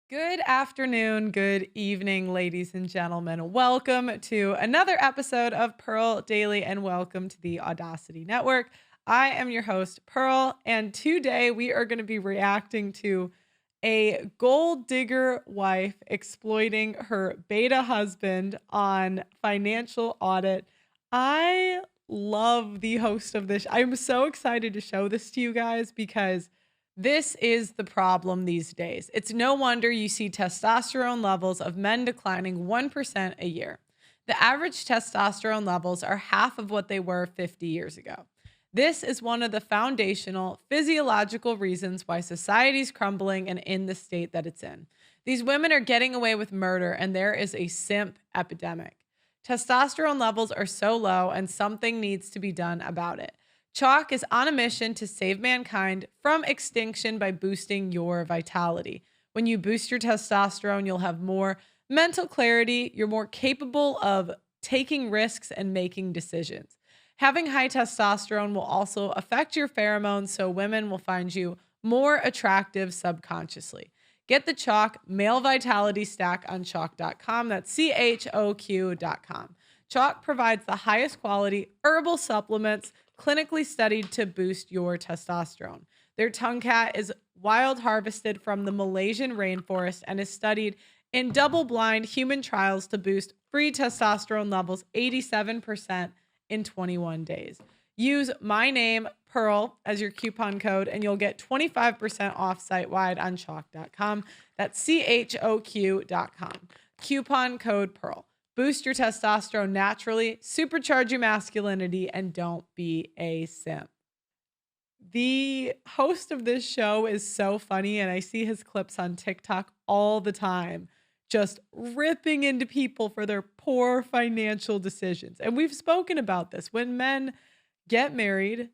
Good afternoon, good evening, ladies and gentlemen. Welcome to another episode of Pearl Daily and welcome to the Audacity Network. I am your host, Pearl, and today we are going to be reacting to a gold digger wife exploiting her beta husband on financial audit. I love the host of this. I'm so excited to show this to you guys because this is the problem these days. It's no wonder you see testosterone levels of men declining 1% a year. The average testosterone levels are half of what they were 50 years ago. This is one of the foundational physiological reasons why society's crumbling and in the state that it's in. These women are getting away with murder, and there is a simp epidemic. Testosterone levels are so low, and something needs to be done about it. Chalk is on a mission to save mankind from extinction by boosting your vitality. When you boost your testosterone, you'll have more mental clarity. You're more capable of taking risks and making decisions. Having high testosterone will also affect your pheromones, so women will find you more attractive subconsciously. Get the Chalk Male Vitality Stack on chalk.com. That's CHOQ.com. Chalk provides the highest quality herbal supplements clinically studied to boost your testosterone. Their tongue cat is wild harvested from the Malaysian rainforest and is studied in double-blind human trials to boost free testosterone levels 87% in 21 days. Use my name, Pearl, as your coupon code, and you'll get 25% off site-wide on chalk.com. That's CHOQ.com. Coupon code Pearl. Boost your testosterone naturally, supercharge your masculinity, and don't be a simp. The host of this show is so funny, and I see his clips on TikTok all the time, just ripping into people for their poor financial decisions. And we've spoken about this. When men get married,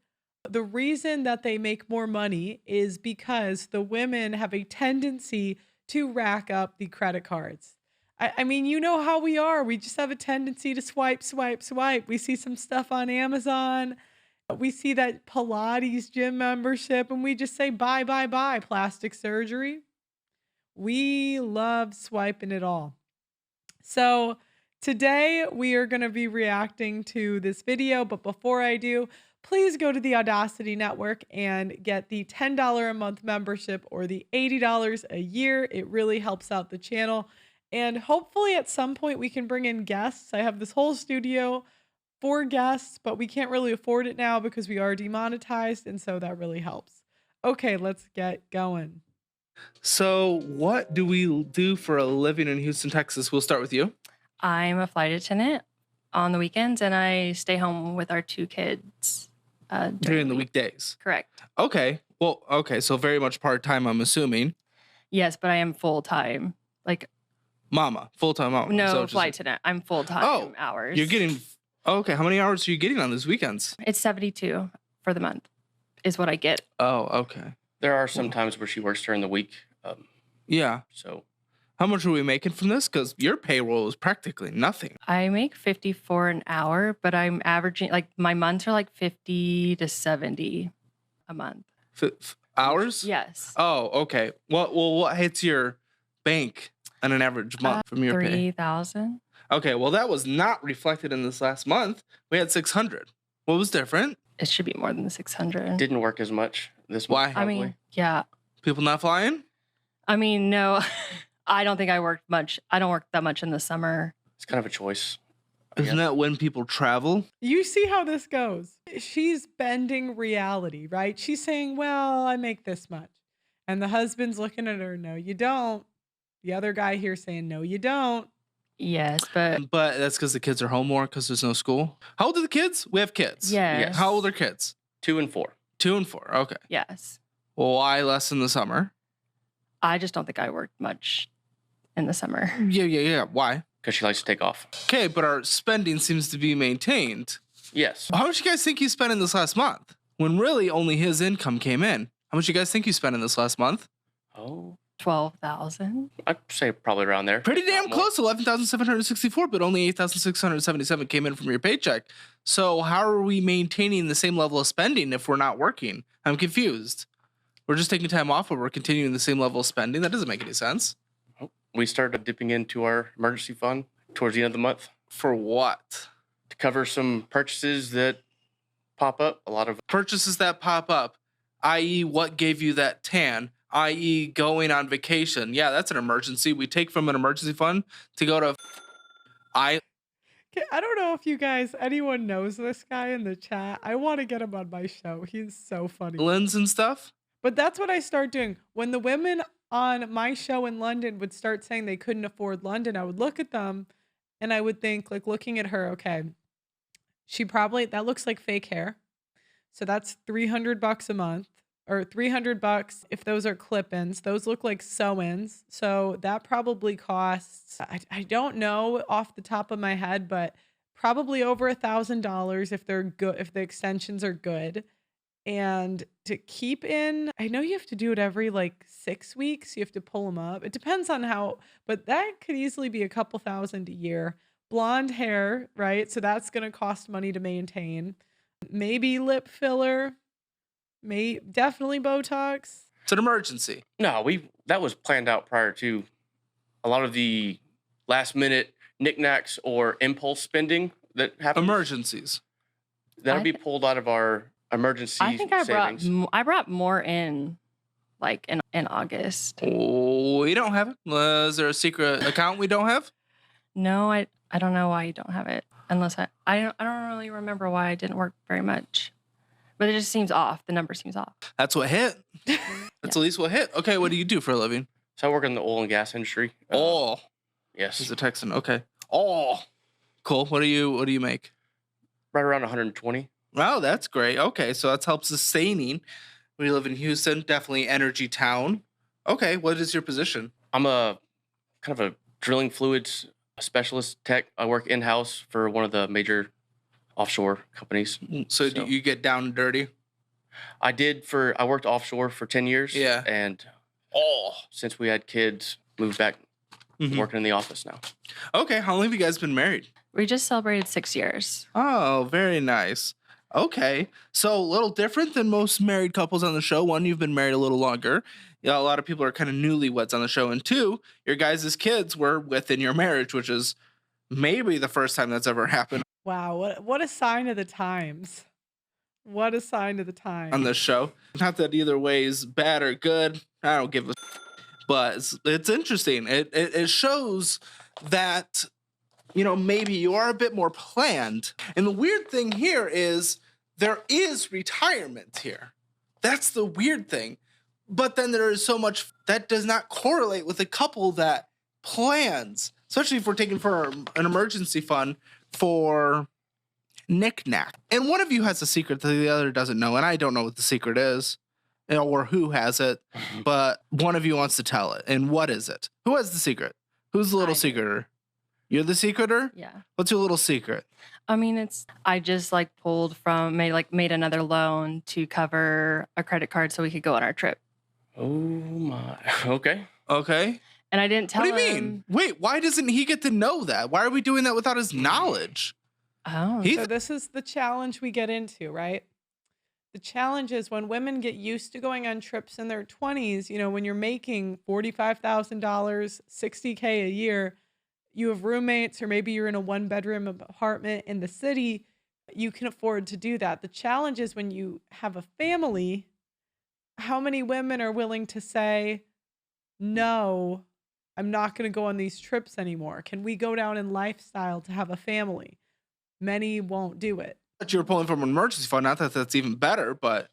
the reason that they make more money is because the women have a tendency to rack up the credit cards. I mean, you know how we are. We just have a tendency to swipe, swipe, swipe. We see some stuff on Amazon. We see that Pilates gym membership, and we just say, buy, buy, buy. Plastic surgery. We love swiping it all. So today we are going to be reacting to this video. But before I do, please go to the Audacity Network and get the $10 a month membership or the $80 a year. It really helps out the channel. And hopefully at some point we can bring in guests. I have this whole studio for guests, but we can't really afford it now because we are demonetized. And so that really helps. Okay, let's get going. So what do we do for a living in Houston, Texas? We'll start with you. I'm a flight attendant on the weekends, and I stay home with our two kids During the weekdays. Correct. Okay. Well, okay. So very much part-time, I'm assuming. Yes, but I am full-time. Like, Mama, full-time mama. no, So flight attendant. I'm full-time hours. You're getting, okay. How many hours are you getting on these weekends? It's 72 for the month is what I get. Oh, okay. There are some times where she works during the week. Yeah. So How much are we making from this? Because your payroll is practically nothing. I make 54 an hour, but I'm averaging, like, my months are like 50 to 70 a month. Hours? Yes. Oh, okay. What hits your bank on an average month from your pay? 3,000. Okay, well, that was not reflected in this last month. We had 600. What was different? It should be more than the 600. didn't work as much this Why? month. I Probably. mean, yeah. People not flying? I mean, no, I don't think I worked much. I don't work that much in the summer. It's kind of a choice. Isn't that when people travel? You see how this goes. She's bending reality, right? She's saying, well, I make this much. And the husband's looking at her, no, you don't. The other guy here saying, no, you don't. Yes, but But that's because the kids are home more because there's no school. How old are the kids? We have kids. yes. How old are kids? 2 and 4. 2 and 4. Okay. Yes. Well, why less in the summer? I just don't think I worked much in the summer. Yeah. Why? Because she likes to take off. Okay, but our spending seems to be maintained. Yes. How much you guys think you spent in this last month? When really only his income came in. How much you guys think you spent in this last month? Oh, 12,000. I'd say probably around there. Pretty damn Not more. close, 11,764, but only 8,677 came in from your paycheck. So how are we maintaining the same level of spending if we're not working? I'm confused. We're just taking time off, but we're continuing the same level of spending. That doesn't make any sense. we started dipping into our emergency fund towards the end of the month For what? to cover some purchases that pop up. A lot of Purchases that pop up, i.e., what gave you that tan, i.e., going on vacation. Yeah, that's an emergency. We take from an emergency fund to go to Okay, I don't know if you guys, anyone knows this guy in the chat. I want to get him on my show. He's so funny. islands and stuff. But that's what I start doing. When the women on my show in London would start saying they couldn't afford London, I would look at them and I would think, like, looking at her, okay, that looks like fake hair. So that's $300 a month or $300 if those are clip-ins. Those look like sew-ins. So that probably costs, I don't know off the top of my head, but probably over $1,000 if they're good, if the extensions are good. And to keep in, I know you have to do it every like 6 weeks. You have to pull them up. It depends on how, but that could easily be a couple thousand a year. Blonde hair, right? So that's going to cost money to maintain. Maybe lip filler, definitely Botox. It's an emergency. no, that was planned out prior to a lot of the last minute knickknacks or impulse spending that happens. Emergencies. That'll I be thi- pulled out of our emergency I think I savings. brought more in, like in August. Oh, we don't have it. Is there a secret account we don't have? No, I don't know why you don't have it. Unless I don't really remember why I didn't work very much. But it just seems off. The number seems off. That's what hit. That's at least what hit. Okay, what do you do for a living? So I work in the oil and gas industry. Oh, Yes. he's a Texan. Okay. Oh, cool. What do you make? Right around 120. Wow, that's great. Okay, so that's help sustaining. We live in Houston, definitely energy town. Okay, what is your position? I'm a kind of a drilling fluids specialist tech. I work in-house for one of the major offshore companies. So do you get down and dirty? I worked offshore for 10 years. Yeah. And Oh. since we had kids, moved back working in the office now. Okay, how long have you guys been married? We just celebrated 6 years. Oh, very nice. Okay, so a little different than most married couples on the show. One, you've been married a little longer. Yeah, a lot of people are kind of newlyweds on the show. And two, your guys' kids were within your marriage, which is maybe the first time that's ever happened Wow, what a sign of the times. What a sign of the times. on this show. Not that either way is bad or good. I don't give a but it's interesting. It shows that, you know, maybe you are a bit more planned. And the weird thing here is there is retirement here. That's the weird thing. But then there is so much that does not correlate with a couple that plans, especially if we're taking for an emergency fund for knick-knack. And one of you has a secret that the other doesn't know, and I don't know what the secret is, you know, or who has it, but one of you wants to tell it. And what is it? Who has the secret? Who's the little I do. secreter? You're the secreter? Yeah. What's your little secret? I mean, I just like made another loan to cover a credit card so we could go on our trip. Oh my. Okay. Okay. And I didn't tell him. What do you mean? Wait, why doesn't he get to know that? Why are we doing that without his knowledge? Oh, He- So this is the challenge we get into, right? The challenge is when women get used to going on trips in their 20s, you know, when you're making $45,000, $60K a year, you have roommates, or maybe you're in a one-bedroom apartment in the city, you can afford to do that. The challenge is when you have a family, how many women are willing to say, no, I'm not going to go on these trips anymore? Can we go down in lifestyle to have a family? Many won't do it. Thought you were pulling from an emergency fund. Not that that's even better, but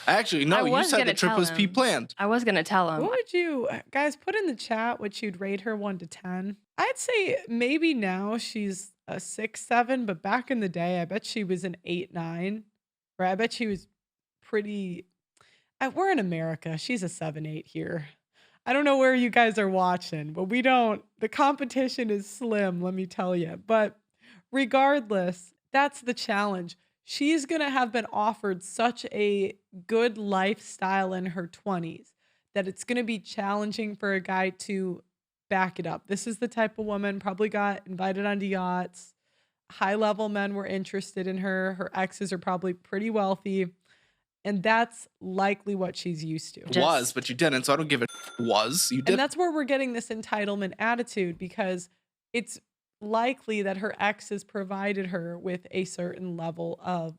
actually, no, I you was said the gonna trip tell was him. pre-planned. I was gonna tell him. What would you guys put in the chat what you'd rate her 1 to 10? I'd say maybe now she's a 6, 7, but back in the day, I bet she was an 8, 9. Or I bet she was pretty. We're in America. She's a 7, 8 here. I don't know where you guys are watching, but the competition is slim, let me tell you. But regardless, that's the challenge. She's going to have been offered such a good lifestyle in her 20s that it's going to be challenging for a guy to back it up. This is the type of woman probably got invited onto yachts. High level men were interested in her. Her exes are probably pretty wealthy. And that's likely what she's used to. Was, but you didn't, so I don't give a was. You did. And that's where we're getting this entitlement attitude, because it's likely that her ex has provided her with a certain level of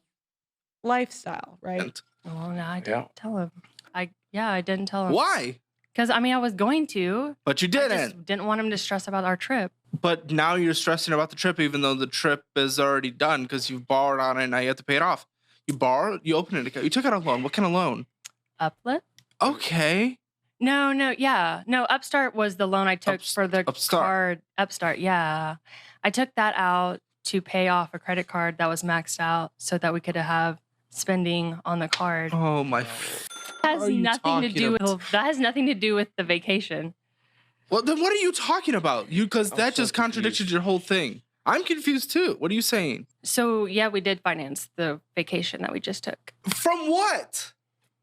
lifestyle, right? Well, no, I didn't tell him. I didn't tell him. Why? Because I mean, I was going to. But you I didn't. just didn't want him to stress about our trip. But now you're stressing about the trip, even though the trip is already done because you've borrowed on it and now you have to pay it off. You borrowed, you opened it, you took out a loan. What kind of loan? Uplift? Okay. No, Upstart was the loan I took for the Upstart. card. Upstart, yeah. I took that out to pay off a credit card that was maxed out so that we could have spending on the card. Oh my. That has nothing to do with the vacation. Well, then what are you talking about? Because that just contradicted your whole thing. I'm confused too. What are you saying? So yeah, we did finance the vacation that we just took. From what?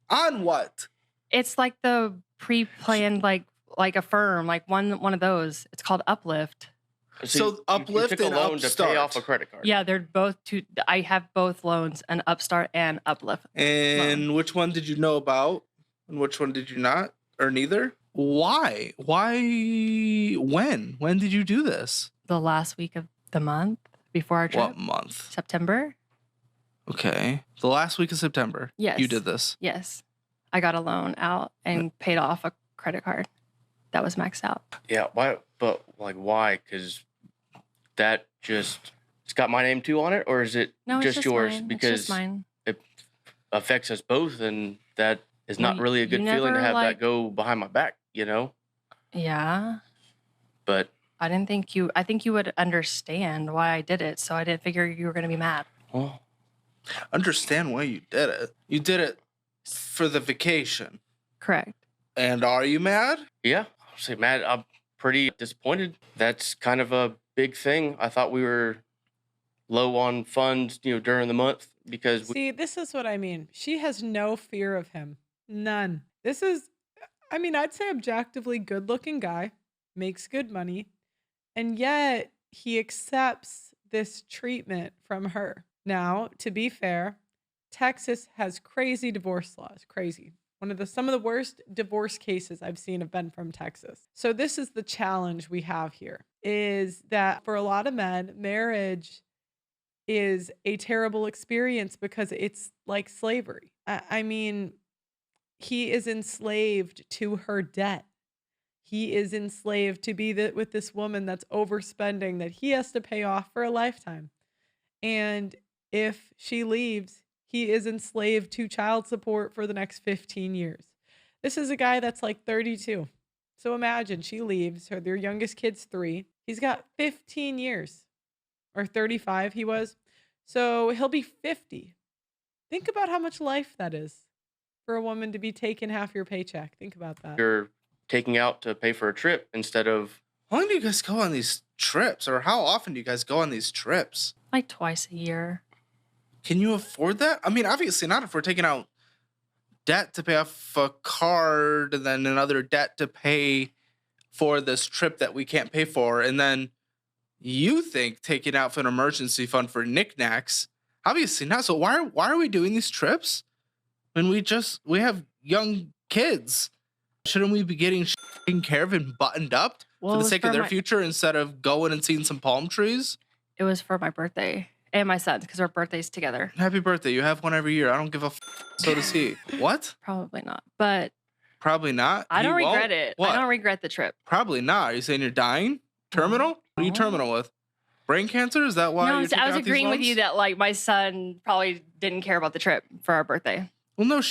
On what? It's like the pre-planned, like a firm, like one of those. It's called Uplift. So Uplift you took and a loan Upstart. to pay off a credit card. Yeah, they're both two. I have both loans, an Upstart and Uplift. And which one did you know about? And which one did you not? Or neither? Why? When? When did you do this? The last week of the month before our trip. What month? September. Okay. The last week of September. Yes. You did this. Yes. I got a loan out and paid off a credit card that was maxed out. Yeah, why? But like, why? Because that just it's got my name too on it, or is it No, just it's yours? mine. Because it's just mine. it affects us both, and that is not Well, really a good you feeling to never, have like- that go behind my back, you know. Yeah. But I didn't think you. I think you would understand why I did it, so I didn't figure you were going to be mad. well, Understand why you did it. You did it for the vacation. Correct. And are you mad? yeah, I'll say, Matt, I'm pretty disappointed. That's kind of a big thing. I thought we were low on funds, during the month because See, this is what I mean. She has no fear of him. None. This is, I mean, I'd say objectively good looking guy, makes good money, and yet he accepts this treatment from her. Now, to be fair, Texas has crazy divorce laws. Crazy. Some of the worst divorce cases I've seen have been from Texas. So this is the challenge we have here, is that for a lot of men, marriage is a terrible experience because it's like slavery. I mean, he is enslaved to her debt. He is enslaved to be with this woman that's overspending that he has to pay off for a lifetime. And if she leaves, he is enslaved to child support for the next 15 years. This is a guy that's like 32. So imagine she leaves, their youngest kid's 3. He's got 15 years, or 35 he was. So he'll be 50. Think about how much life that is for a woman to be taking half your paycheck. Think about that. you're taking out to pay for a trip instead of How long do you guys go on these trips? Or how often do you guys go on these trips? Like twice a year. Can you afford that? I mean, obviously not if we're taking out debt to pay off a card and then another debt to pay for this trip that we can't pay for. And then you think taking out for an emergency fund for knickknacks. Obviously not. So why are we doing these trips when we have young kids? Shouldn't we be getting taken care of and buttoned up Well, for it the was sake for of their my- future instead of going and seeing some palm trees? It was for my birthday and my son's because our birthdays together. Happy birthday. You have one every year. I don't give a so does he. What? Probably not, but Probably not. I He don't won't? regret it. What? I don't regret the trip. Probably not. Are you saying you're dying? Terminal? What are you No. terminal with? Brain cancer? Is that why No, you're taking I was out these agreeing with you loans? that like my son probably didn't care about the trip for our birthday. Well, no,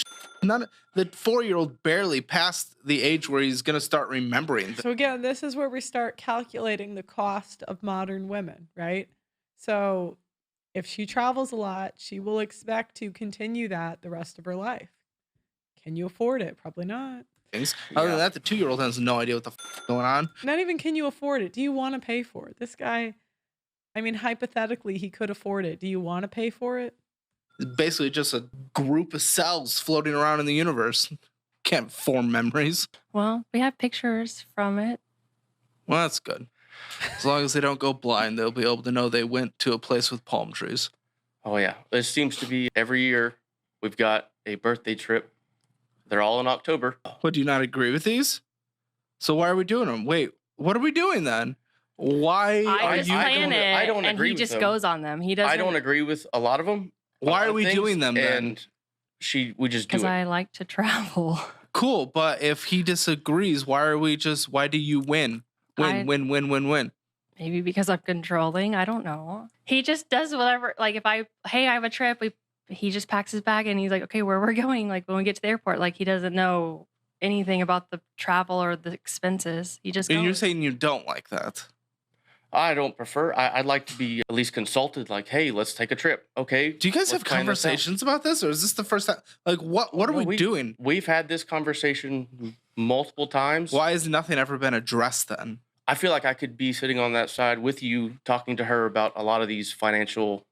none. The 4-year-old barely passed the age where he's gonna start remembering. So again, this is where we start calculating the cost of modern women, right? So if she travels a lot, she will expect to continue that the rest of her life. Can you afford it? Probably not. Things. Other than that, the 2-year-old has no idea what the is going on. Not even can you afford it. Do you want to pay for it? This guy, I mean, hypothetically, he could afford it. Do you want to pay for it? It's basically just a group of cells floating around in the universe. Can't form memories. Well, we have pictures from it. Well, that's good. As long as they don't go blind, they'll be able to know they went to a place with palm trees. Oh yeah, it seems to be every year we've got a birthday trip. They're all in October. What, do you not agree with these? So why are we doing them? Wait, what are we doing then? Why I are just you? plan it, I don't and agree he with just them. goes on them. He doesn't. I don't agree with a lot of them. Why are we doing them then? And we just do because it. I like to travel. Cool, but if he disagrees, why do you win? Win. Maybe because I'm controlling. I don't know. He just does whatever. Like if I have a trip, he just packs his bag and he's like, okay, where we're going? Like when we get to the airport, like he doesn't know anything about the travel or the expenses. He just And you're goes. saying you don't like that. I don't prefer. I'd like to be at least consulted. Like, hey, let's take a trip. Okay. Do you guys have let's plan this out. conversations about this, or is this the first time? Like, what are No, we doing? We've had this conversation multiple times. Why has nothing ever been addressed then? I feel like I could be sitting on that side with you, talking to her about a lot of these financial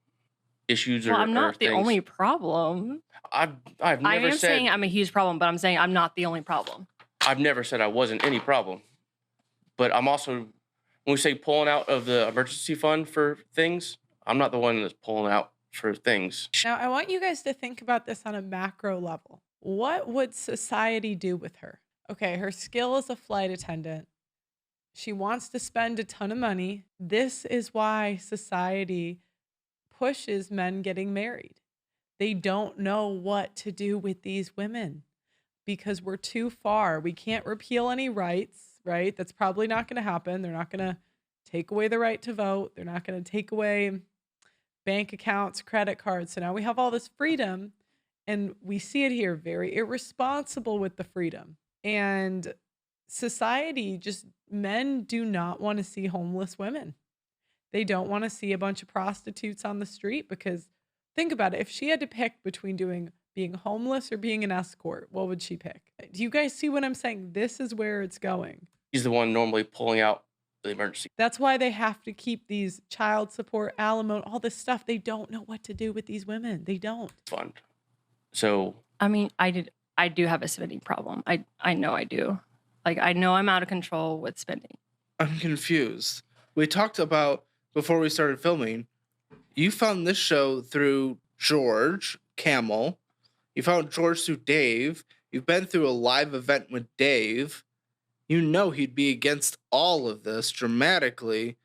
issues. Well, I'm or not the things. only problem. I've never I am said saying I'm a huge problem, but I'm saying I'm not the only problem. I've never said I wasn't any problem. But I'm also, when we say pulling out of the emergency fund for things, I'm not the one that's pulling out for things. Now, I want you guys to think about this on a macro level. What would society do with her? Okay, her skill as a flight attendant. She wants to spend a ton of money. This is why society pushes men getting married. They don't know what to do with these women because we're too far. We can't repeal any rights, right? That's probably not going to happen. They're not going to take away the right to vote. They're not going to take away bank accounts, credit cards. So now we have all this freedom, and we see it here, very irresponsible with the freedom. And society, just men do not want to see homeless women. They don't want to see a bunch of prostitutes on the street because think about it. If she had to pick between being homeless or being an escort, what would she pick? Do you guys see what I'm saying? This is where it's going. He's the one normally pulling out the emergency That's why they have to keep these child support, alimony, all this stuff. They don't know what to do with these women. They don't. fund. So I mean, I do have a spending problem. I know I do. Like I know I'm out of control with spending. I'm confused. We talked about before we started filming. You found this show through George Camel. You found George through Dave. You've been through a live event with Dave. You know he'd be against all of this dramatically.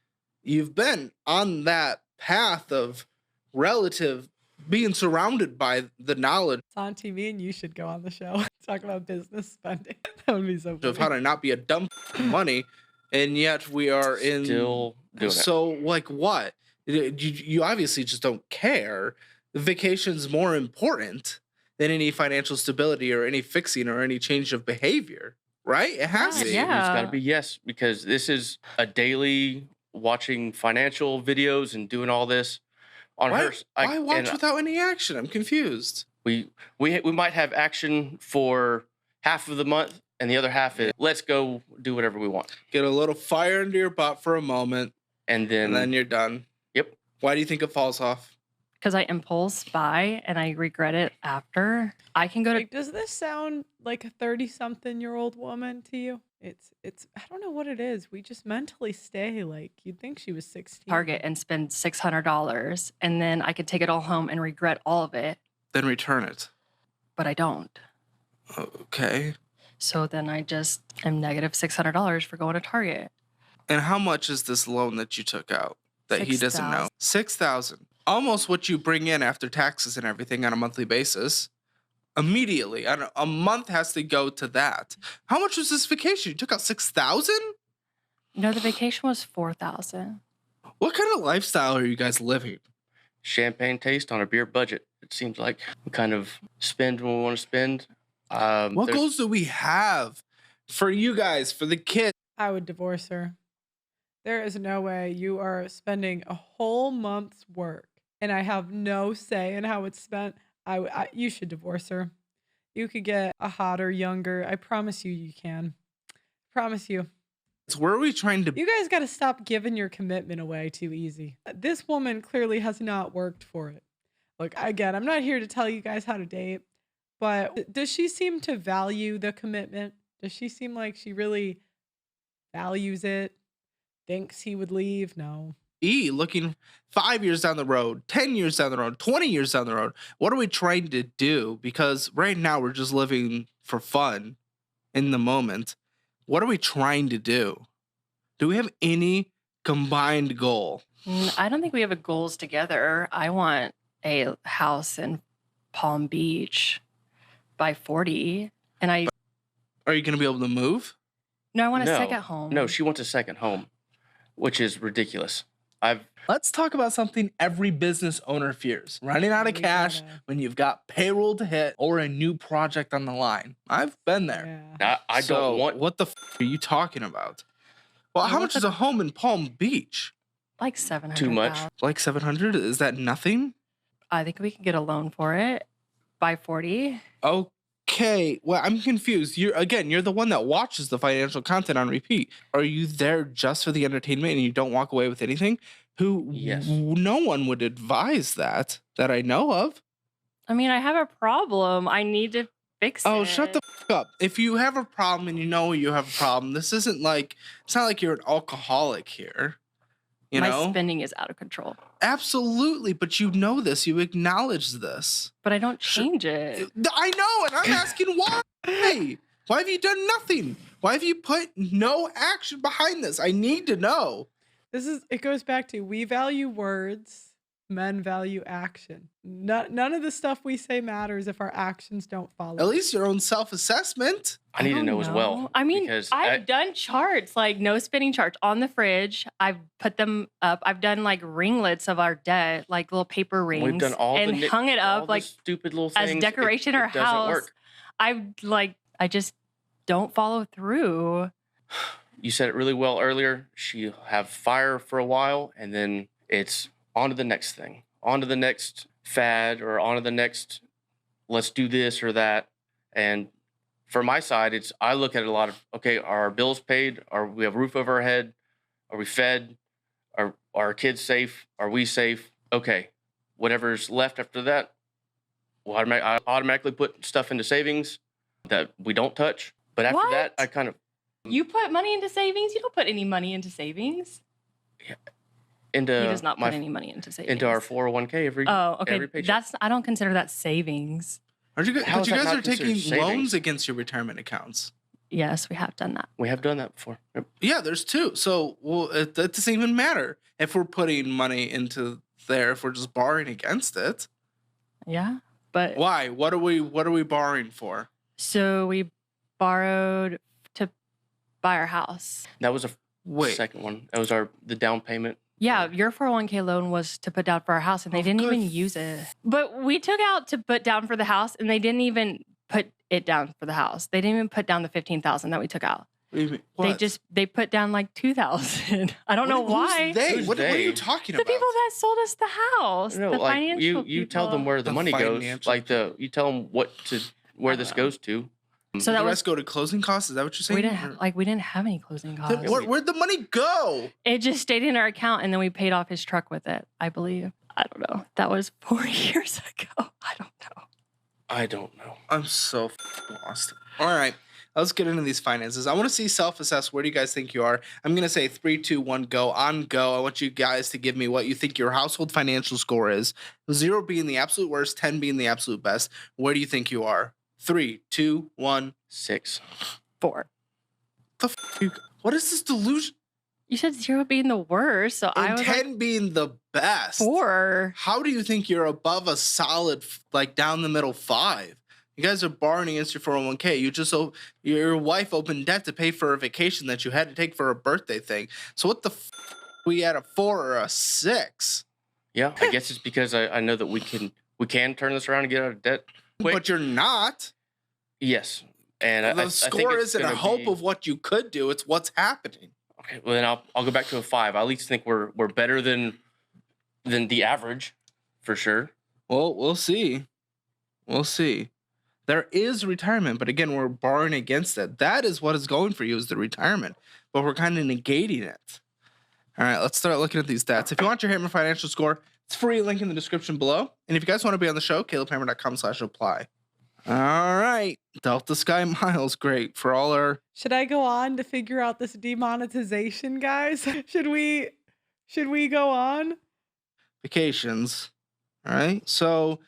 You've been on that path of relative being surrounded by the knowledge It's on TV and you should go on the show. Talk about business spending. That would be so funny. of how to not be a dumb money, and yet we are in still doing it. So like what? You obviously just don't care. The vacation's more important than any financial stability or any fixing or any change of behavior, right? It has to be. Yeah. It's got to be yes, because this is a daily watching financial videos and doing all this on Why, her. why watch without any action? I'm confused. We might have action for half of the month, and the other half is let's go do whatever we want, Get a little fire into your butt for a moment, and and then then you're done. Yep. Why do you think it falls off? Because I impulse buy and I regret it after. I can go to Like, does this sound like a 30-something-year-old woman to you? It's I don't know what it is. We just mentally stay like you'd think she was 16. Target and spend $600, and then I could take it all home and regret all of it, Then return it. but I don't. Okay. So then I just am negative $600 for going to Target. And how much is this loan that you took out that he doesn't know? $6,000. Almost what you bring in after taxes and everything on a monthly basis. Immediately. A month has to go to that. How much was this vacation? You took out $6,000? No, the vacation was $4,000. What kind of lifestyle are you guys living? champagne taste on a beer budget. It seems like we kind of spend when we want to spend. What there's- goals do we have for you guys, for the kids? I would divorce her. There is no way you are spending a whole month's work and I have no say in how it's spent. You should divorce her. You could get a hotter, younger. I promise you can. Promise you. Where are we trying to? You guys got to stop giving your commitment away too easy. This woman clearly has not worked for it. Look, again, I'm not here to tell you guys how to date, but does she seem to value the commitment? Does she seem like she really values it? Thinks he would leave? No. be looking 5 years down the road, 10 years down the road, 20 years down the road? What are we trying to do? Because right now we're just living for fun in the moment. What are we trying to do? Do we have any combined goal? I don't think we have a goals together. I want a house in Palm Beach by 40. And Are you going to be able to move? I want a No. second home. No, she wants a second home, which is ridiculous. Let's talk about something every business owner fears. Running out of We cash gotta- when you've got payroll to hit or a new project on the line. I've been there. Yeah. I So, don't want. What the are you talking about? Well, how much is a home in Palm Beach? Like 700. Too much? Like 700? Is that nothing? I think we can get a loan for it by 40. Okay. Well, I'm confused. You're the one that watches the financial content on repeat. Are you there just for the entertainment and you don't walk away with anything? Yes. No one would advise that I know of. I mean, I have a problem. I need to fix it. Oh, shut the up. If you have a problem and you know you have a problem, it's not like you're an alcoholic here. My know? spending is out of control. Absolutely, but you know this. You acknowledge this. But I don't change it. I know, and I'm asking why. Why have you done nothing? Why have you put no action behind this? I need to know. It goes back to we value words, men value action. None of the stuff we say matters if our actions don't follow. At least your own self-assessment. I need to don't know as well. I mean, because I've done charts, like no spending charts on the fridge. I've put them up. I've done like ringlets of our debt, like little paper rings, we've done all and the hung it all up the like stupid little as things. decoration in our it doesn't house. work. I just don't follow through. You said it really well earlier. She'll have fire for a while, and then it's on to the next thing, on to the next fad, or on to the next, let's do this or that. And for my side, I look at it a lot of, okay, are our bills paid? Are we have a roof over our head? Are we fed? Are our kids safe? Are we safe? Okay, whatever's left after that, I automatically put stuff into savings that we don't touch. But after that, What? I kind of You put money into savings? You don't put any money into savings. into He does not my put any money into savings. into our 401k every okay. paycheck. I don't consider that savings. But you How is that guys not are taking considered loans savings? against your retirement accounts. Yes, we have done that. We have done that before. Yep. Yeah, there's two. So, it doesn't even matter if we're putting money into there. If we're just borrowing against it, Yeah, but why? What are we borrowing for? so we borrowed to buy our house. That was a Wait, second one. That was the down payment. Yeah, your 401k loan was to put down for our house, and they Oh, didn't good even use it. But we took out to put down for the house, and they didn't even put it down for the house. They didn't even put down the 15,000 that we took out. what do you mean? They put down like 2,000. I don't know Who's why. they? Who's What are you they? talking The about? people that sold us the house, No, the like financial you tell them people. where the The money goes. financial Like you tell them where this goes to. So the that was rest go to closing costs. Is that what you're saying? we didn't have any closing costs. Then where'd the money go? It just stayed in our account, and then we paid off his truck with it, I believe. I don't know. That was 4 years ago. I don't know. I don't know. I'm so lost. All right, let's get into these finances. I want to see self-assess. Where do you guys think you are? I'm gonna say 3, 2, 1, go. On go. I want you guys to give me what you think your household financial score is. 0 being the absolute worst, 10 being the absolute best. Where do you think you are? 3, 2, 1. 6. 4. What is this delusion? You said 0 being the worst, so I And was 10 like being the best. 4. How do you think you're above a solid, like down the middle 5? You guys are borrowing against your 401k. Your wife opened debt to pay for a vacation that you had to take for a birthday thing. So what the we at a 4 or a 6? Yeah, I guess it's because I know that we can turn this around and get out of debt. Quick. But you're not. Yes, and The I think score it's isn't a gonna hope be- of what you could do. It's what's happening. Okay, well then I'll go back to a 5. I at least think we're better than the average, for sure. Well, we'll see. We'll see. There is retirement, but again, we're borrowing against it. That is what is going for you is the retirement, but we're kind of negating it. All right, let's start looking at these stats. If you want your Hammer Financial Score, it's free. Link in the description below. And if you guys want to be on the show, calebhammer.com/apply. All right, Delta Sky Miles, great for all our. Should I go on to figure out this demonetization, guys? Should we Should we go on? Vacations. All right. So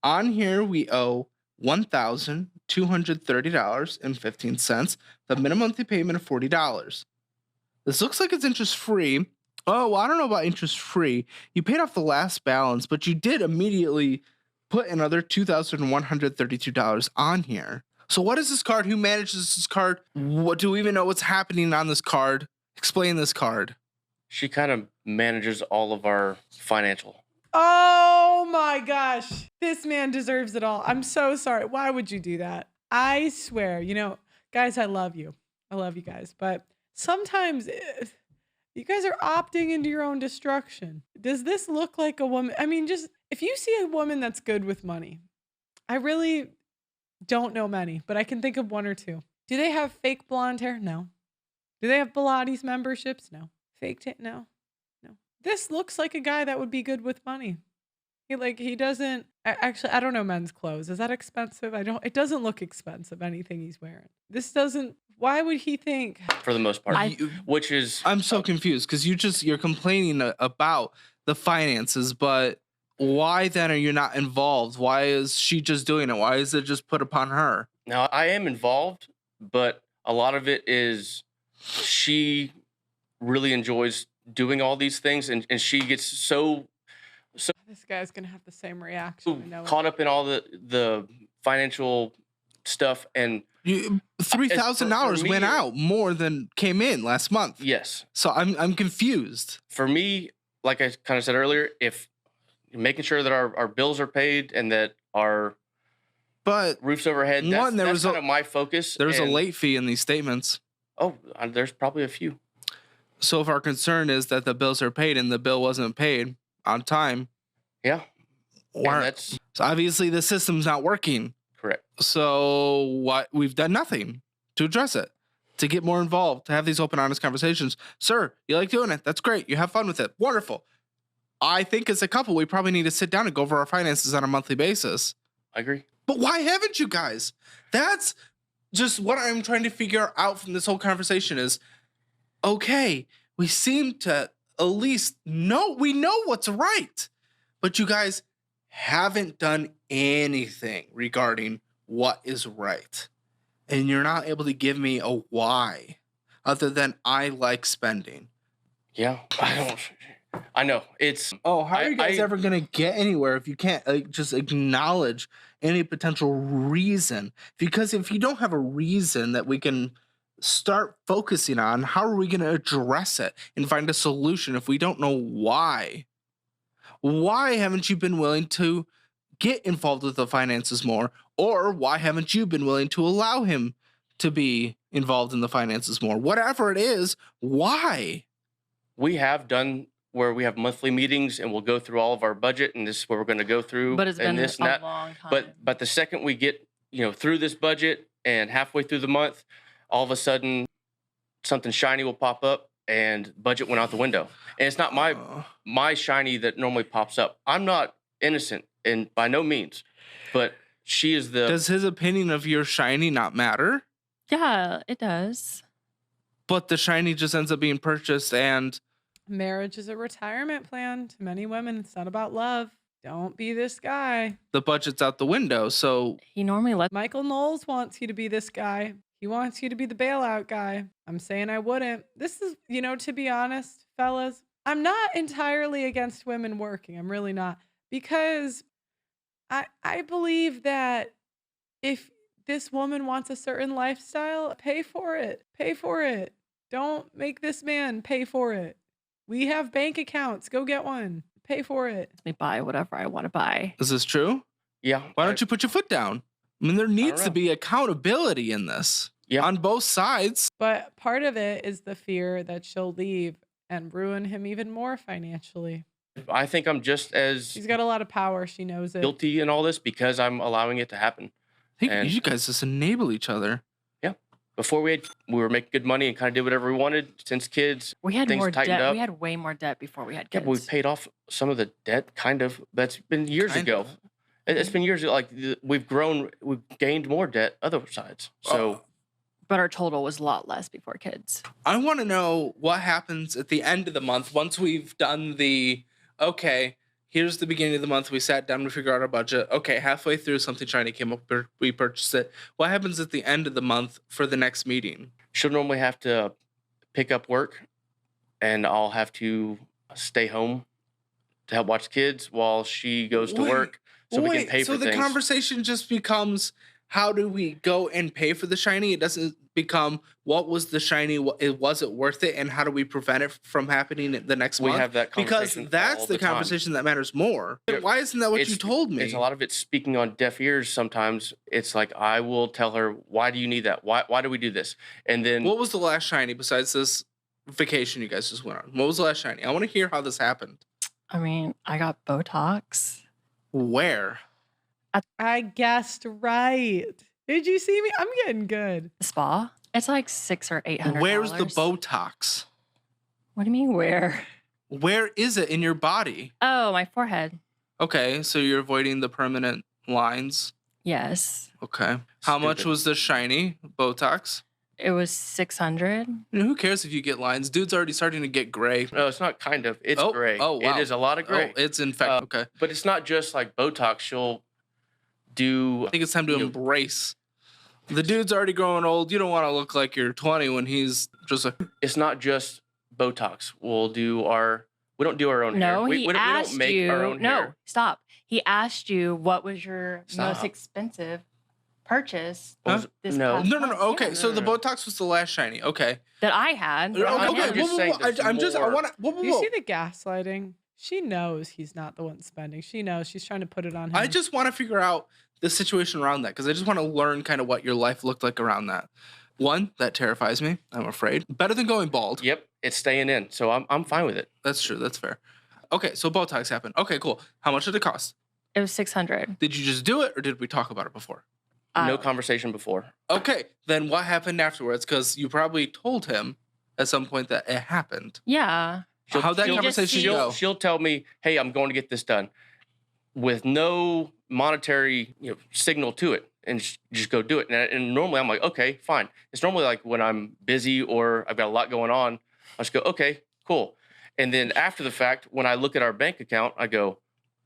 on here, we owe $1,230.15. The minimum monthly payment of $40. This looks like it's interest free. Oh, well, I don't know about interest free. You paid off the last balance, but you did immediately put another $2,132 on here. So what is this card? Who manages this card? What do we even know what's happening on this card? Explain this card. She kind of manages all of our financial. Oh my gosh. This man deserves it all. I'm so sorry. Why would you do that? I swear, guys, I love you. I love you guys. But sometimes you guys are opting into your own destruction. Does this look like a woman? I mean, just if you see a woman that's good with money, I really don't know many, but I can think of one or two. Do they have fake blonde hair? No. Do they have Pilates memberships? No. Fake no. This looks like a guy that would be good with money. He doesn't actually, I don't know men's clothes. Is that expensive? It doesn't look expensive, anything he's wearing. Why would he think? For the most part, which is. I'm so confused because you're complaining about the finances, but why then are you not involved? Why is she just doing it? Why is it just put upon her? Now, I am involved, but a lot of it is she really enjoys doing all these things, and she gets so this guy's gonna have the same reaction. Caught up in all the financial stuff, and $3,000 went out more than came in last month. Yes. So I'm confused. For me, like I kind of said earlier, if making sure that our bills are paid and that our roofs overhead, that's kind of my focus. There's a late fee in these statements. Oh, there's probably a few. So if our concern is that the bills are paid and the bill wasn't paid on time, yeah, so obviously the system's not working. Correct. So we've done nothing to address it, to get more involved, to have these open, honest conversations. Sir, you like doing it? That's great. You have fun with it. Wonderful. I think as a couple, we probably need to sit down and go over our finances on a monthly basis. I agree. But why haven't you guys? That's just what I'm trying to figure out from this whole conversation is, okay, we seem to at least know what's right, but you guys haven't done anything regarding what is right. And you're not able to give me a why other than I like spending. Yeah, I know. How are you guys ever going to get anywhere if you can't just acknowledge any potential reason? Because if you don't have a reason that we can start focusing on, how are we going to address it and find a solution if we don't know why? Why haven't you been willing to get involved with the finances more? Or why haven't you been willing to allow him to be involved in the finances more? Whatever it is, why? We have done where we have monthly meetings and we'll go through all of our budget, and this is what we're going to go through. But it's been this a long time. But the second we get through this budget and halfway through the month, all of a sudden something shiny will pop up and budget went out the window. And it's not my shiny that normally pops up. I'm not innocent, and by no means, but she is the. Does his opinion of your shiny not matter? Yeah, it does. But the shiny just ends up being purchased, and marriage is a retirement plan to many women. It's not about love. Don't be this guy. The budget's out the window, so he normally lets. Michael Knowles wants you to be this guy. He wants you to be the bailout guy. I'm saying I wouldn't. This is, to be honest, fellas, I'm not entirely against women working. I'm really not. Because I believe that if this woman wants a certain lifestyle, pay for it. Pay for it. Don't make this man pay for it. We have bank accounts. Go get one. Pay for it. Let me buy whatever I want to buy. Is this true? Yeah. Why don't you put your foot down? I mean, there needs to be accountability in this. Yeah. On both sides. But part of it is the fear that she'll leave and ruin him even more financially. I think I'm just as... She's got a lot of power. She knows it. Guilty in all this because I'm allowing it to happen. I think you guys just enable each other. Yeah. Before we were making good money and kind of did whatever we wanted. Since kids, we had things more tightened debt. up. We had way more debt before we had kids. Yeah, but we paid off some of the debt, kind of. That's been years ago. It's been years ago. Like we've gained more debt other sides. So, But our total was a lot less before kids. I want to know what happens at the end of the month once we've done the, okay, here's the beginning of the month. We sat down to figure out our budget. Okay, halfway through, something shiny came up. We purchased it. What happens at the end of the month for the next meeting? She'll normally have to pick up work, and I'll have to stay home to help watch kids while she goes to work so we can pay for things. So the conversation just becomes, how do we go and pay for the shiny? It doesn't become, what was the shiny? Was it worth it? And how do we prevent it from happening the next month? We have that conversation because that's the conversation that matters more. Why isn't that what you told me? It's a lot of it speaking on deaf ears sometimes. It's like, I will tell her, why do you need that? Why do we do this? And then... What was the last shiny besides this vacation you guys just went on? What was the last shiny? I want to hear how this happened. I mean, I got Botox. Where? I guessed right. Did you see me? I'm getting good. The spa. It's like $600 or $800. Where's the Botox? What do you mean where? Where is it in your body? Oh, my forehead. Okay, so you're avoiding the permanent lines. Yes. Okay. How much was the shiny Botox? It was $600. Who cares if you get lines? Dude's already starting to get gray. No, it's not kind of. It's gray. Oh, wow. It is a lot of gray. Oh, it's in fact, okay. But it's not just like Botox. She'll do... I think it's time to embrace. The dude's already growing old. You don't want to look like you're 20 when he's just like... It's not just Botox. We'll do our... We don't do our own hair. We don't make our own hair. No, stop. He asked you what was your most expensive purchase. Huh? This No. past No. month. Okay, Yeah. so the Botox was the last shiny. Okay. That I had. Okay. I'm just saying there's I want to... Do you see the gaslighting? She knows he's not the one spending. She knows she's trying to put it on him. I just want to figure out the situation around that because I just want to learn kind of what your life looked like around that. One, that terrifies me. I'm afraid. Better than going bald. Yep, it's staying in, so I'm fine with it. That's true. That's fair. Okay, so Botox happened. Okay, cool. How much did it cost? It was $600. Did you just do it, or did we talk about it before? No conversation before. Okay, then what happened afterwards? Because you probably told him at some point that it happened. Yeah. How'd that conversation go? She'll tell me, "Hey, I'm going to get this done," with no monetary signal to it, and just go do it. And normally I'm like, okay, fine. It's normally like when I'm busy or I've got a lot going on, I just go, okay, cool. And then after the fact, when I look at our bank account, I go,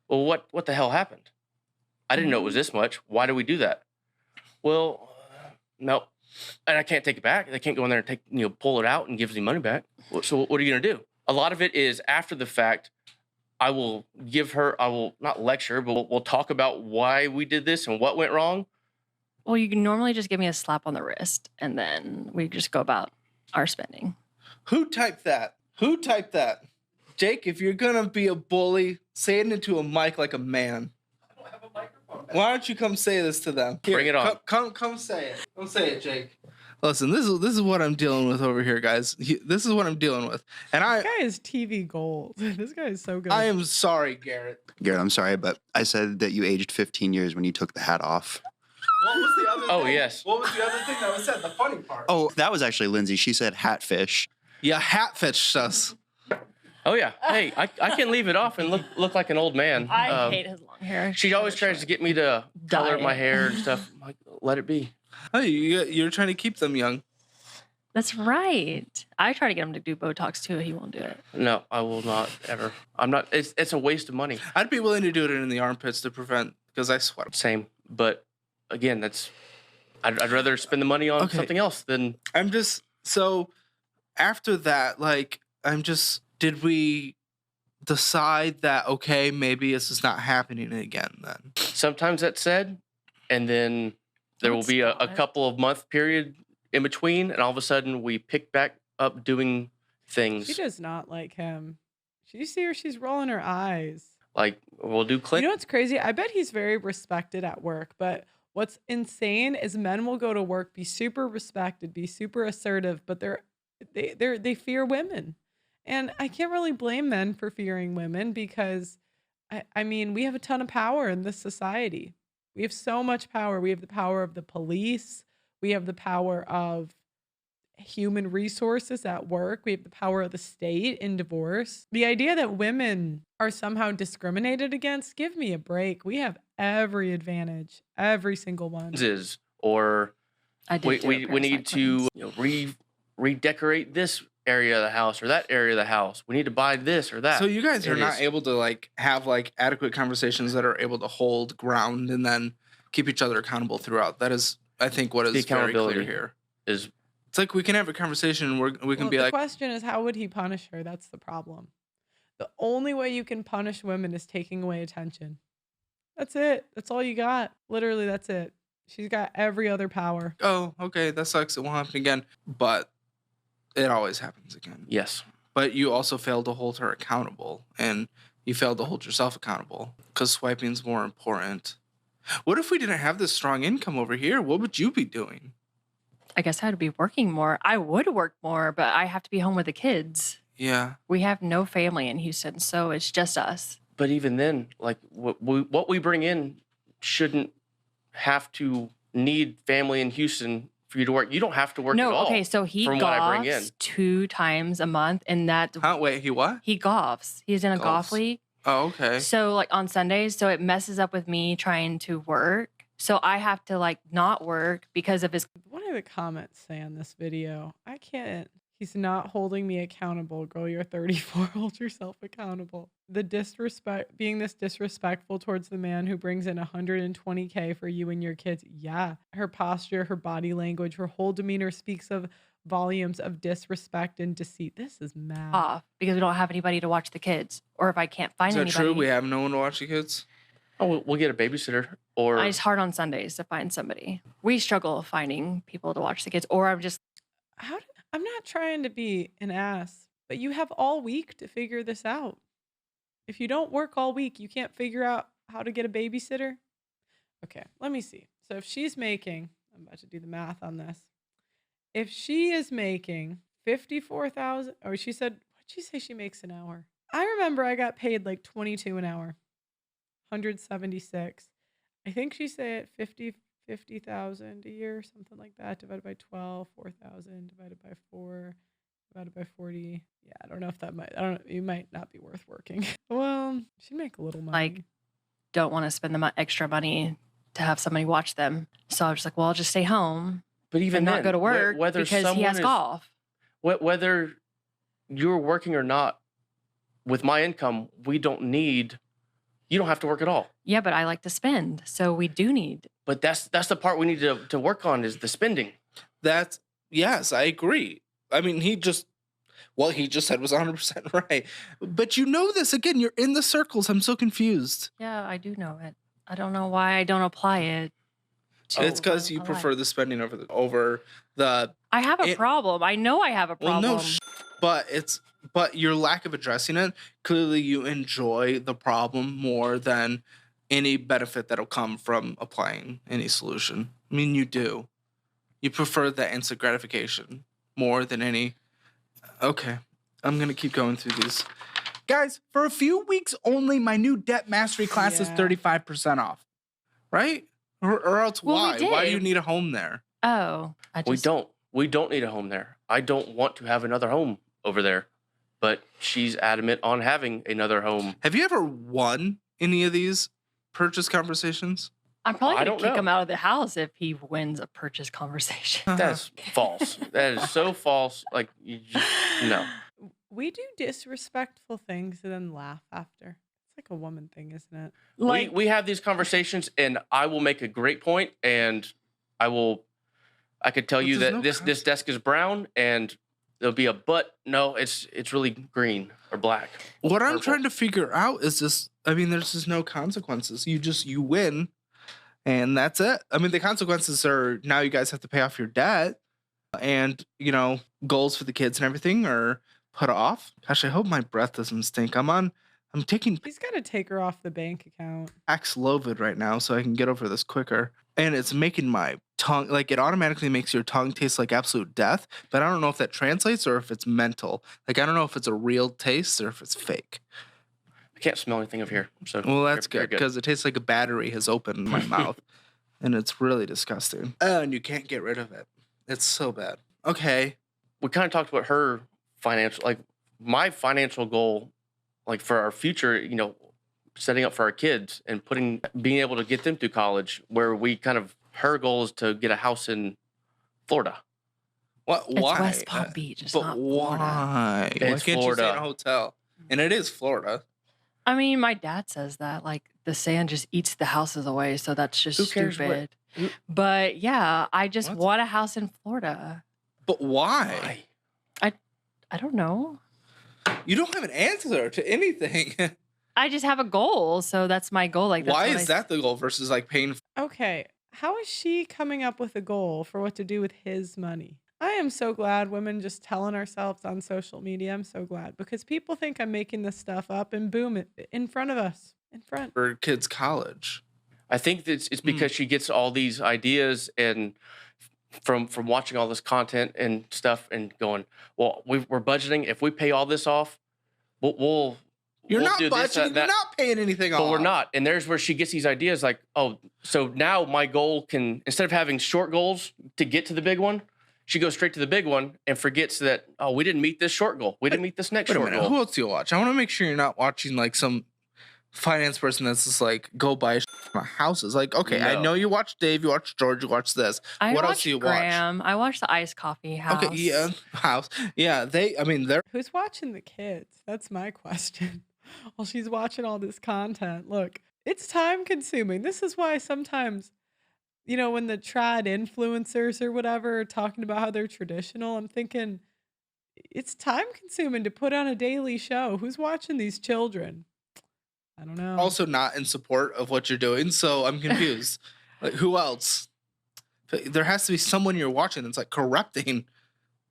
well, what the hell happened? I didn't know it was this much. Why do we do that? Well, no, and I can't take it back. They can't go in there and pull it out and give the money back. So what are you gonna do? A lot of it is after the fact. I will not lecture, but we'll talk about why we did this and what went wrong. Well, you can normally just give me a slap on the wrist, and then we just go about our spending. Who typed that? Who typed that? Jake, if you're gonna be a bully, say it into a mic like a man. I don't have a microphone. Why don't you come say this to them? Here, bring it on. Come say it. Come say it, Jake. Listen, this is what I'm dealing with over here, guys. This is what I'm dealing with, and This guy is TV gold. This guy is so good. I am sorry, Garrett. Garrett, I'm sorry, but I said that you aged 15 years when you took the hat off. What was the other thing? Oh, yes. What was the other thing that was said? The funny part. Oh, that was actually Lindsay. She said hatfish. Yeah, hatfished us. Oh yeah. Hey, I can leave it off and look like an old man. I hate his long hair. She always tries to get me to color my hair and stuff. I'm like, let it be. Hey, you're trying to keep them young. That's right. I try to get him to do Botox too. He won't do it. No, I will not ever. I'm not. It's a waste of money. I'd be willing to do it in the armpits to prevent, because I sweat. Same, but again, I'd rather spend the money on something else than. I'm just so after that, did we decide that okay, maybe this is not happening again then? Sometimes that's said, and then there will be a couple of month period in between, and all of a sudden we pick back up doing things. She does not like him. You see her? She's rolling her eyes. Like we'll do click. You know what's crazy? I bet he's very respected at work, but what's insane is men will go to work, be super respected, be super assertive, but they fear women. And I can't really blame men for fearing women because I mean, we have a ton of power in this society. We have so much power. We have the power of the police. We have the power of human resources at work. We have the power of the state in divorce. The idea that women are somehow discriminated against, give me a break. We have every advantage, every single one. Or I did. We need to redecorate this area of the house or that area of the house. We need to buy this or that. So you guys are It not is. able to like have like adequate conversations that are able to hold ground and then keep each other accountable throughout. That is, I think, what The is very clear accountability here. is It's like we can have a conversation and we can be the like, question is, how would he punish her? That's the problem. The only way you can punish women is taking away attention. That's it. That's all you got. Literally, that's it. She's got every other power. oh, okay, that sucks. It won't happen again. But it always happens again. yes. But you also failed to hold her accountable, and you failed to hold yourself accountable because swiping's more important. What if we didn't have this strong income over here? What would you be doing? I guess I'd be working more. I would work more, but I have to be home with the kids. Yeah. We have no family in Houston, so it's just us. But even then, like what we bring in shouldn't have to need family in Houston for you to work. You don't have to work at No, all. okay, so he from what I bring in. golfs 2 times a month, and that Huh? Wait, he what? he golfs. He's in a golf Golfs. league. Oh, okay. So like on Sundays, so it messes up with me trying to work. So I have to like not work because of his. What do the comments say on this video? I can't. He's not holding me accountable. Girl, you're 34. Hold yourself accountable. The disrespect, being this disrespectful towards the man who brings in $120K for you and your kids. Yeah. Her posture, her body language, her whole demeanor speaks of volumes of disrespect and deceit. This is mad. Off because we don't have anybody to watch the kids, or if I can't find Is that anybody. true? We have no one to watch the kids? Oh, we'll get a babysitter or It's hard on Sundays to find somebody. We struggle finding people to watch the kids, or I'm just I'm not trying to be an ass, but you have all week to figure this out. If you don't work all week, you can't figure out how to get a babysitter. Okay, let me see. So if she's making, I'm about to do the math on this. If she is making 54,000, or she said, what'd she say she makes an hour? I remember I got paid like 22 an hour, 176. I think she said 50,000 a year, something like that, divided by 12, 4,000 divided by 4, divided by 40. Yeah, I don't know if that might, I don't know, you might not be worth working. Well, she'd make a little money. like don't want to spend the extra money to have somebody watch them. So I was just like, well, I'll just stay home but even and then, not go to work whether because he someone has is, golf. Whether you're working or not, with my income, you don't have to work at all. Yeah, but I like to spend, so we do need. But that's the part we need to work on is the spending. That's, yes, I agree. I mean, he just said was 100% right. But you know this, again, you're in the circles. I'm so confused. Yeah, I do know it. I don't know why I don't apply it. It's because you my prefer life. the spending over the I have a problem. I know I have a well, problem. no, but your lack of addressing it, clearly you enjoy the problem more than any benefit that'll come from applying any solution. I mean, you do. You prefer that instant gratification more than any. Okay, I'm gonna keep going through these. Guys, for a few weeks only, my new debt mastery class is Yeah. 35% off. Right? Or else Well, we why? Why do did. you need a home there? Oh, We don't need a home there. I don't want to have another home over there. But she's adamant on having another home. Have you ever won any of these purchase conversations? I'm probably I gonna don't kick know. him out of the house if he wins a purchase conversation. That's false. That is so false. Like, no. We do disrespectful things and then laugh after. It's like a woman thing, isn't it? Like, we have these conversations, and I will make a great point, and I could tell But you there's that no this desk is brown, and there'll be a but. No, it's really green or black. What I'm Purple. trying to figure out is just, I mean, there's just no consequences. You win, and that's it. I mean, the consequences are now you guys have to pay off your debt, and goals for the kids and everything are put off. Gosh, I hope my breath doesn't stink. I'm taking He's got to take her off the bank account. Paxlovid right now so I can get over this quicker. And it's making my tongue, like it automatically makes your tongue taste like absolute death. But I don't know if that translates or if it's mental. Like, I don't know if it's a real taste or if it's fake. I can't smell anything over here. So Well, that's you're good because it tastes like a battery has opened in my mouth. And it's really disgusting. And you can't get rid of it. It's so bad. Okay. We kind of talked about her financial, like my financial goal, like for our future, setting up for our kids and being able to get them through college, where we kind of, her goal is to get a house in Florida. What? It's Why? West Palm Beach. It's But not Florida. why? Why It's can't you stay in a Florida. hotel? And it is Florida. I mean, my dad says that like the sand just eats the houses away, so that's just Who cares what- stupid. who- But yeah, I just What? want a house in Florida. But why? I don't know. You don't have an answer to anything. I just have a goal, so that's my goal. Like, that's Why what is that the goal versus like paying? Okay, how is she coming up with a goal for what to do with his money? I am so glad women just telling ourselves on social media. I'm so glad because people think I'm making this stuff up and boom, it in front of us. In front. For kids' college. I think that it's because she gets all these ideas and from watching all this content and stuff and going, well, we're budgeting. If we pay all this off, we'll You're we'll not do this, budgeting. that. You're not paying anything off. But we're not. And there's where she gets these ideas like, oh, so now my goal can, instead of having short goals to get to the big one, she goes straight to the big one and forgets that, oh, we didn't meet this short goal. We didn't meet this next Wait a short minute. goal. Who else do you watch? I want to make sure you're not watching like some finance person that's just like go buy houses. Like, okay, I No. know you watch Dave, you watch George, you watch this. I What else watch do you watch? Graham. I watch the Iced Coffee House. Okay, yeah, house. Yeah, they're Who's watching the kids? That's my question. While she's watching all this content, look, it's time consuming. This is why sometimes, you know, when the trad influencers or whatever are talking about how they're traditional, I'm thinking it's time consuming to put on a daily show. Who's watching these children? I don't know. also not in support of what you're doing, so I'm confused. Like, who else? There has to be someone you're watching that's like corrupting.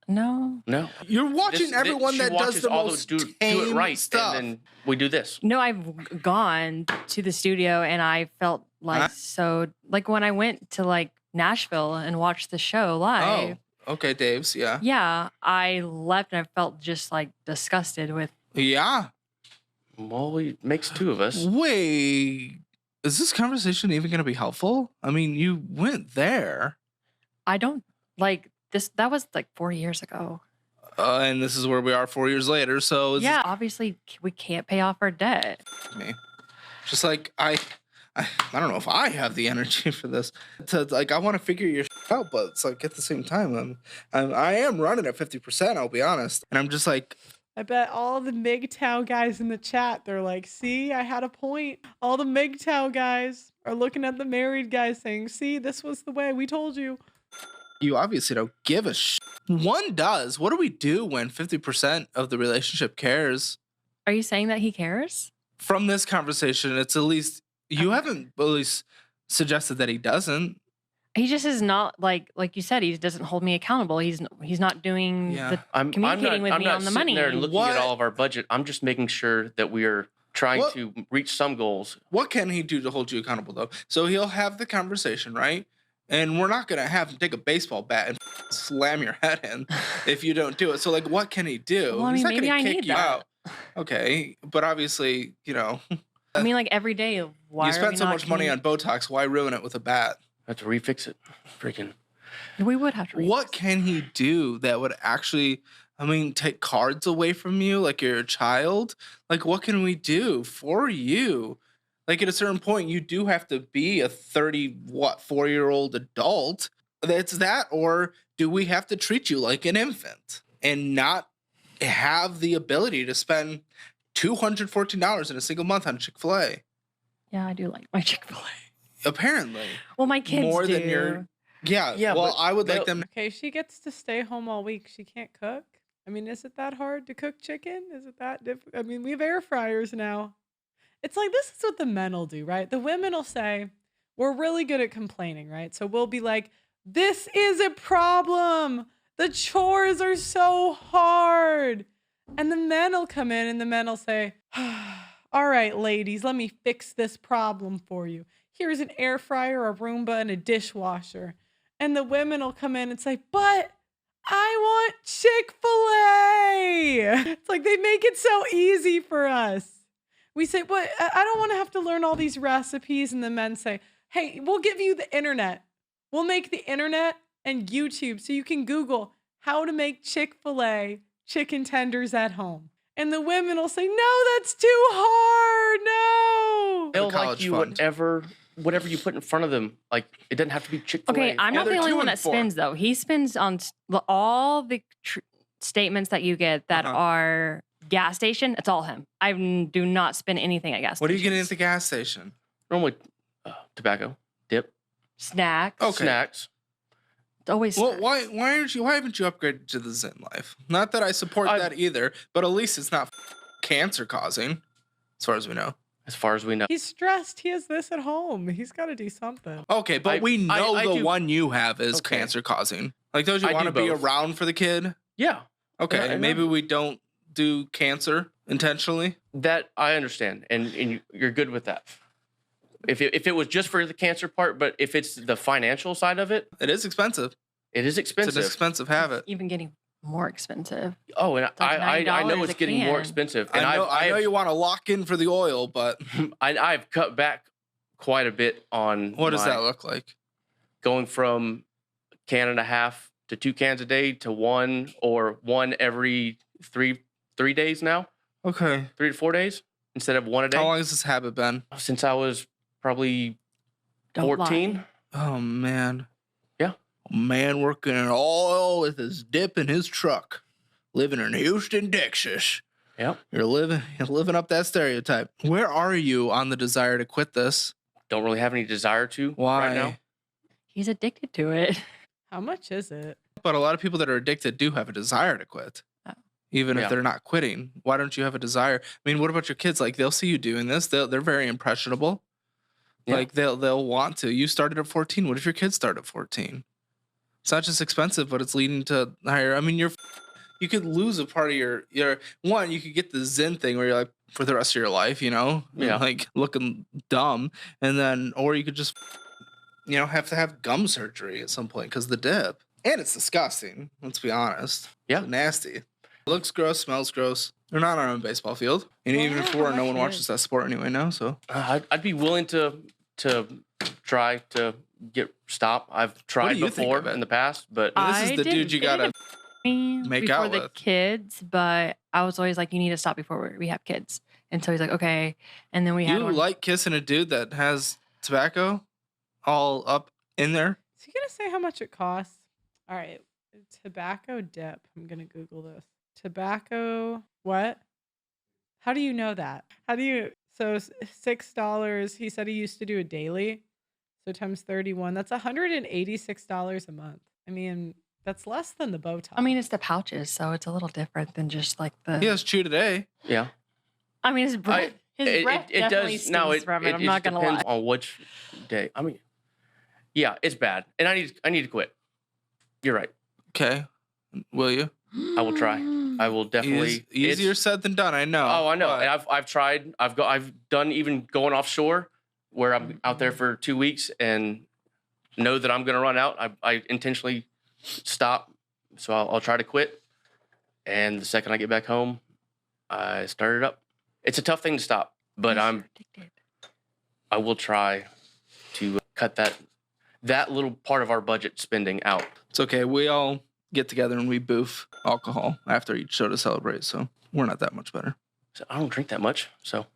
No. No. You're watching everyone she that does watches the all most do tame it right, stuff. and then we do this. No, I've gone to the studio and I felt like Huh? so like when I went to like Nashville and watched the show live. Oh, okay, Dave's. Yeah. Yeah, I left and I felt just like disgusted with. Yeah. Well, it makes two of us. Wait, is this conversation even going to be helpful? I mean, you went there, I don't like this. That was like 4 years ago. and this is where we are 4 years later. So it's Yeah, obviously we can't pay off our debt. me. Just like I don't know if I have the energy for this. To like, I want to figure your out, but it's like at the same time, I am running at 50%. I'll be honest, and I'm just like, I bet all the MGTOW guys in the chat, they're like, see, I had a point. All the MGTOW guys are looking at the married guys saying, see, this was the way we told you. you obviously don't give a One does. What do we do when 50% of the relationship cares? Are you saying that he cares? From this conversation, it's at least you haven't at least suggested that he doesn't. He just is not like you said. He doesn't hold me accountable. He's not doing Yeah. the I'm communicating not, with I'm me not on the sitting money. there looking What? at all of our budget. I'm just making sure that we are trying What? to reach some goals. What can he do to hold you accountable, though? So he'll have the conversation, right? And we're not going to have him take a baseball bat and slam your head in if you don't do it. So, like, what can he do? Well, I He's mean, not maybe gonna I kick need you that. out. Okay. But obviously, you know, I mean, like every day. Why you are spent we so not much money on Botox. Why ruin it with a bat? I have to refix it. Freaking. We would have to. What can he do that would actually, I mean, take cards away from you like you're a child? Like, what can we do for you? Like, at a certain point, you do have to be a 4-year-old adult. It's that, or do we have to treat you like an infant and not have the ability to spend $214 in a single month on Chick-fil-A? Yeah, I do like my Chick-fil-A. Apparently. Well, my kids More do. than your- Yeah, Yeah, well, but I would like they'll- them. Okay, she gets to stay home all week. She can't cook. I mean, is it that hard to cook chicken? Is it that difficult? I mean, we have air fryers now. It's like this is what the men will do, right? The women will say, we're really good at complaining, right? So we'll be like, this is a problem. The chores are so hard. And the men will come in and the men will say, all right, ladies, let me fix this problem for you. Here's an air fryer, a Roomba, and a dishwasher. And the women will come in and say, but I want Chick-fil-A. It's like they make it so easy for us. We say, but I don't want to have to learn all these recipes. And the men say, hey, we'll give you the internet. We'll make the internet and YouTube so you can Google how to make Chick-fil-A chicken tenders at home. And the women will say, no, that's too hard. No. The They'll like college you fund. whatever whatever you put in front of them. Like, it doesn't have to be Chick-fil-A. Okay, I'm Yeah, not the they're only 2 one and that 4. spins though. He spins on all the statements that you get that are gas station. It's all him. I do not spend anything at gas What are you stations. getting at the gas station? Normally, tobacco, dip, Snacks. Okay. snacks. It's always Well, snacks. why haven't you upgraded to the Zen life? Not that I support that either, but at least it's not cancer causing, as far as we know. As far as we know. He's stressed. He has this at home. He's got to do something. Okay, but we know I the do- one you have is Okay. cancer causing. Like, don't you I want to do be both. around for the kid? Yeah, Okay, I know. maybe we don't do cancer intentionally. that I understand, and you're good with that. If it was just for the cancer part, but if it's the financial side of it, It is expensive. it is It's expensive. an expensive habit. Even getting more expensive. Oh, and like I know $9 it's a getting more can. expensive, and I know you want to lock in for the oil, but I've cut back quite a bit on what does my- that look like? going from a can and a half to 2 cans a day to one every three days now, Okay. 3 to 4 days instead of one a day. How long has this habit been? Since I was probably Don't 14. lie. Oh, man. Yeah. A man working in oil with his dip in his truck, living in Houston, Texas. Yep. You're living up that stereotype. Where are you on the desire to quit this? Don't really have any desire to Why? right now. He's addicted to it. How much is it? But a lot of people that are addicted do have a desire to quit. Oh. Even Yeah. if they're not quitting. Why don't you have a desire? I mean, what about your kids? Like, they'll see you doing this. They're very impressionable. Yeah. Like, they'll want to. You started at 14. What if your kids start at 14? It's not just expensive, but it's leading to higher. I mean, you could lose a part of your one. You could get the Zen thing where you're like for the rest of your life, Yeah. like looking dumb, and then or you could just have to have gum surgery at some point because the dip, and it's disgusting. Let's be honest. Yeah. It's nasty. Looks gross, smells gross. They're not on a baseball field, and Well, even if yeah, we're, how no one much watches is- that sport anyway now. So I'd be willing to try to stop. I've tried you think before of it? in the past, but this is the dude you gotta make before out the with. kids, but I was always like, you need to stop before we have kids. And so he's like, okay. And then we had You one. like kissing a dude that has tobacco all up in there? Is he going to say how much it costs? All right. Tobacco dip. I'm going to Google this. Tobacco, what? How do you know that? So $6. He said he used to do a daily. So times 31. That's $186 a month. I mean, that's less than the Botox. I mean, it's the pouches, so it's a little different than just like the. He has chew today. yeah. I mean, his breath. His breath definitely does. No, stinks from it. I'm not gonna depends lie. on which day. I mean, yeah, it's bad, and I need to quit. You're right. Okay. Will you? I will try. I will definitely. Easier it's- said than done, I know. Oh, I know. but- And I've tried. I've done even going offshore, where I'm out there for 2 weeks and know that I'm going to run out. I intentionally stop, so I'll try to quit. And the second I get back home, I start it up. It's a tough thing to stop, but Yes, you're addicted. I will try to cut that little part of our budget spending out. It's okay. We all get together and we boof alcohol after each show to celebrate, so we're not that much better. So I don't drink that much, so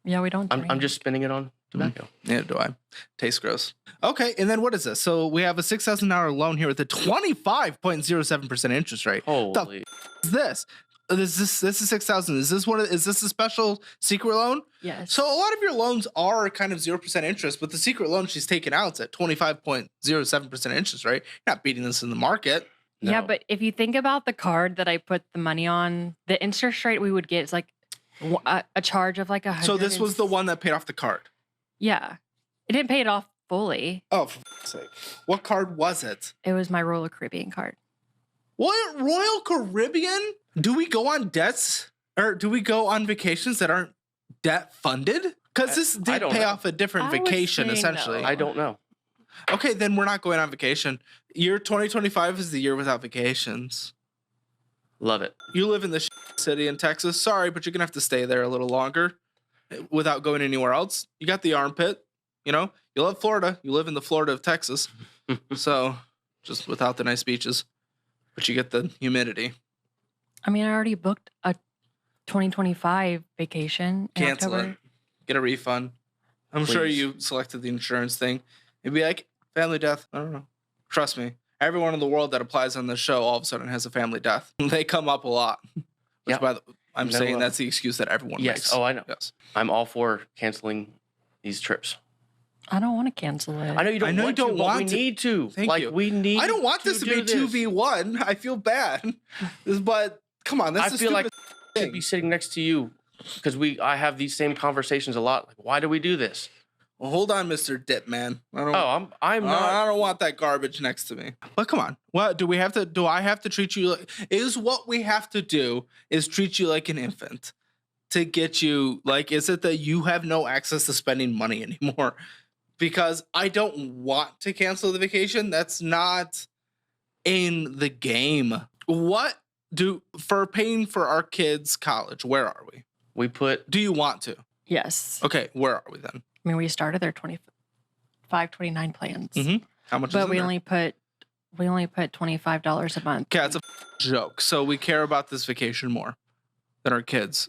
Yeah, we don't. I'm drink. just spending it on tobacco. Neither do I. Tastes gross. Okay, and then what is this? So we have a $6,000 loan here with a 25.07% interest rate. Holy. Is this? This is 6,000. Is this a special secret loan? Yes. So a lot of your loans are kind of 0% interest, but the secret loan she's taken out is at 25.07% interest rate. You're not beating this in the market. Yeah, No. but if you think about the card that I put the money on, the interest rate we would get is like a charge of like So this was the one that paid off the card. Yeah, it didn't pay it off fully. Oh, for f***'s sake. What card was it? It was my Royal Caribbean card. What? Royal Caribbean? Do we go on debts or do we go on vacations that aren't debt funded? Because this I did don't pay know. off a different I would vacation, say essentially. no. I don't know. Okay, then we're not going on vacation. Year 2025 is the year without vacations. Love it. You live in the city in Texas. Sorry, but you're going to have to stay there a little longer without going anywhere else. You got the armpit, you love Florida. You live in the Florida of Texas. So just without the nice beaches, but you get the humidity. I mean, I already booked a 2025 vacation in Cancel October. it. Get a refund. I'm sure Please. you selected the insurance thing. It'd be like family death. I don't know. Trust me. Everyone in the world that applies on this show all of a sudden has a family death. They come up a lot. Which Yeah. by the, I'm No, saying that's the excuse that everyone Yes. makes. Oh, I know. Yes. I'm all for canceling these trips. I don't want to cancel it. I know you don't want to, but we need to. Thank you. We need. I don't want this to be 2v1. I feel bad. But come on, that's I the feel like stupidest I should thing. be sitting next to you because I have these same conversations a lot. Like, why do we do this? Well, hold on, Mr. Dip Man. I'm I'm I not. don't want that garbage next to me. But come on. What do we have to do? I have to treat you like is what we have to do is treat you like an infant to get you like is it that you have no access to spending money anymore? Because I don't want to cancel the vacation. That's not in the game. What for paying for our kids' college? Where are we? We put. Do you want to? Yes. Okay, where are we then? I mean, we started their 25-29 plans, How much? but is in we there? only put $25 a month. Okay, it's a joke. So we care about this vacation more than our kids'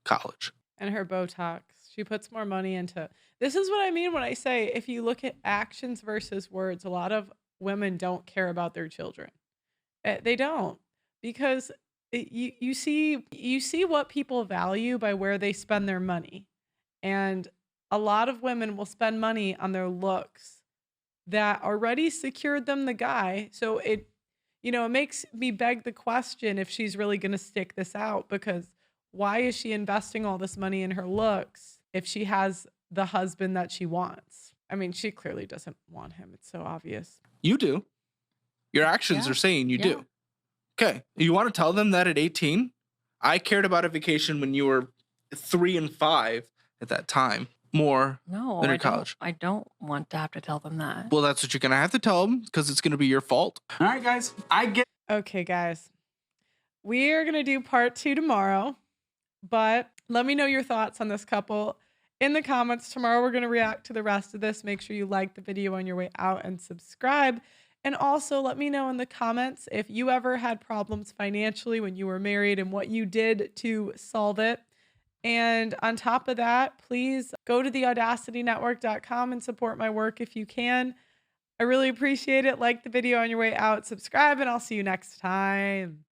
college. And her Botox. She puts more money into. This is what I mean when I say if you look at actions versus words, a lot of women don't care about their children. They don't because you see what people value by where they spend their money, and a lot of women will spend money on their looks that already secured them the guy. So it makes me beg the question if she's really going to stick this out, because why is she investing all this money in her looks if she has the husband that she wants? I mean, she clearly doesn't want him. It's so obvious. You do. Your actions Yeah. are saying you Yeah. do. Okay. You want to tell them that at 18? I cared about a vacation when you were 3 and 5 at that time more No, than I in college. don't want to have to tell them that. Well, that's what you're going to have to tell them because it's going to be your fault. All right, guys, I get. Okay, guys. We are going to do part 2 tomorrow, but let me know your thoughts on this couple in the comments. Tomorrow, we're going to react to the rest of this. Make sure you like the video on your way out and subscribe. And also let me know in the comments if you ever had problems financially when you were married and what you did to solve it. And on top of that, please go to theaudacitynetwork.com and support my work if you can. I really appreciate it. Like the video on your way out, subscribe, and I'll see you next time.